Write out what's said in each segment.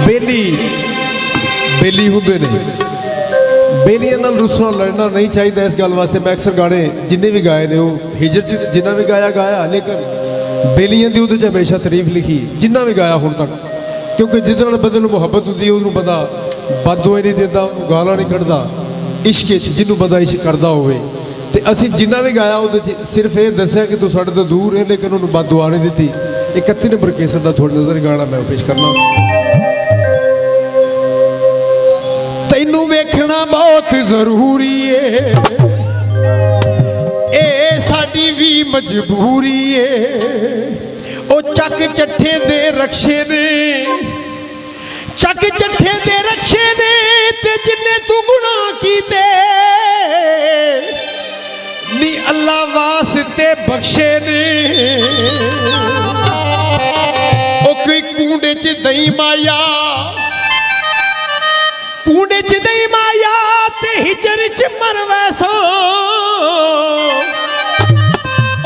बेली बेली होंदे ने, बेलियां नाल रुसना लड़ना नहीं चाहिए। इस गल वास्ते मैं अक्सर गाने जिन्ने भी गाए ने वो हिजर च जिन्ना भी गाया गाया, लेकिन बेलियां दी उहदे च हमेशा तारीफ लिखी जिन्ना भी गाया हुण तक, क्योंकि जिस नाल बंदे नूं मुहब्बत हुंदी है उहनूं बंदा बददुआ नहीं दिंदा, गालां नहीं कढ़दा। इश्क जिन्हों बंदा इश्क करता होवे ते असीं जिन्ना भी गाया उहदे च सिर्फ ये दस्सिया कि तू साडे तो दूर है, लेकिन उन्होंने बददुआ नहीं दी। 31 नंबर केसर का थोड़ी नज़र गाना मैं पेश करना। तैनू वेखना बहुत जरूरी है, ए साडी भी मजबूरी है। ओ चक चट्ठे दे रक्षे ने, चक चट्ठे दे रक्षे ने, ते जिन्ने तू गुनाह कीते नी अल्लाह वास्ते बख्शे ने। ओ कोई कूंडे च दई माया, कूंडे च दई माया ते हिजर च मर वैसो।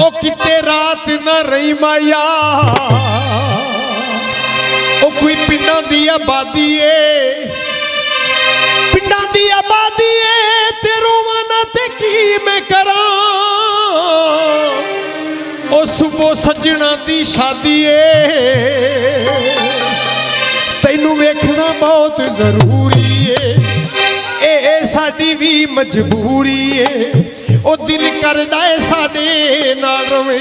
ओ किते रात न रही माया, ओ कोई पिंडां दी आबादी है, पिंडां दी आबादी है, ते रोवां ना ते की मैं करां। ओ सुबह सजना दी शादी है, तैनू वेखना बहुत जरूरी है, ए साडी भी मजबूरी है। ओ दिल करदा है साडे नाल रवे,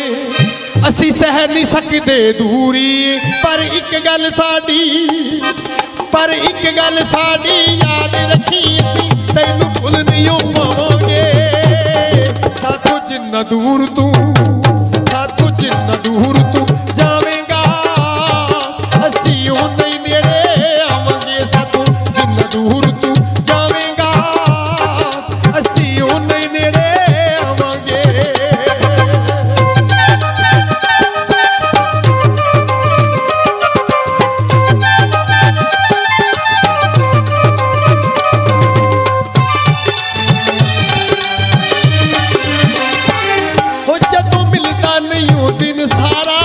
असी सह नहीं सकते दूरी। पर एक गल साडी, पर एक गल साडी याद रखी, असी तैनू भुल नहीं पावांगे। साथों जिन्ना दूर तू, साथों जिन्ना दूर तू जावेगा, असी उन्ना ही नेड़े आवांगे। साथों जिन्ना दूर तू जावेगा, असी उन्ना ही नेड़े आवांगे। दिन सारा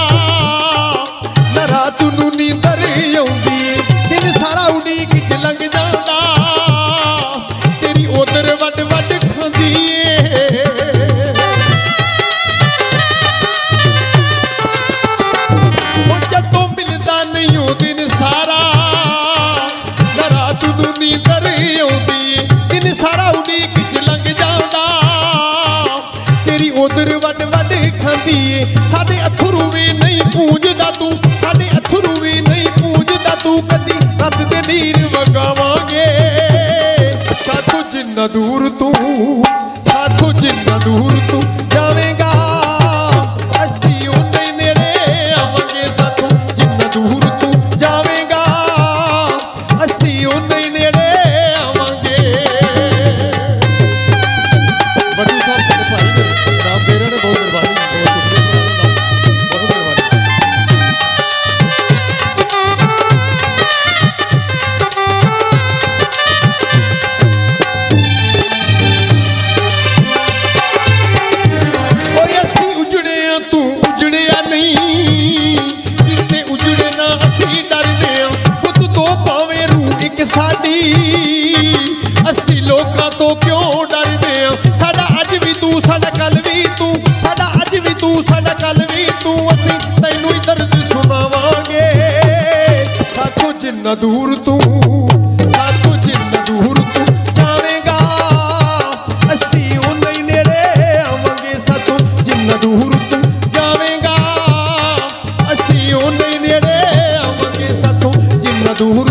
न रात नूं नींदर आउंदी, दिन सारा उड़ीक च लंघ जांदा, तेरी ओदर वड वड खांदी ए। ओ जदों मिलदा नहीं ओ दिन सारा न रात नूं नींदर आउंदी, दिन सारा उड़ीक च लंघ जांदा, तेरी ओदर वड वड खांदी ए। साडे अथरू भी नहीं पूंजदा तू, साडे अथरू भी नहीं पूंजदा तू, कदी रत दे नीर वगावांगे। साथों जिन्ना दूर तू, साथों जिन्ना दूर तू जावेगा, असी उन्ने ही नेड़े आवांगे। साथों जिन्ना दूर तू जावेगा, असी उन्ने ही नेड़े आवांगे। बड़ू साहब साडे भाई ने नाम दे रहे ने, बहुत मेहरबानी, बहुत तू उजड़िया नहीं, किते उजड़े ना असी डरदे आ। खुद तो पावे रूह एक साडी, असी लोकां तो क्यों डरदे आ। साडा अज भी तू, साडा कल भी तू, साडा अज भी तू, साडा कल भी तू, असी तैनू ही दर्द सुनावांगे। साथों जिन्ना दूर तू, साथों जिन्ना दूर तू जावेगा, असी उन्ना ही नेड़े आवांगे। साथों जिन्ना दूर तू जावेगा, असी उन्ने ही नेड़े आवांगे। साथों जिन्ना दूर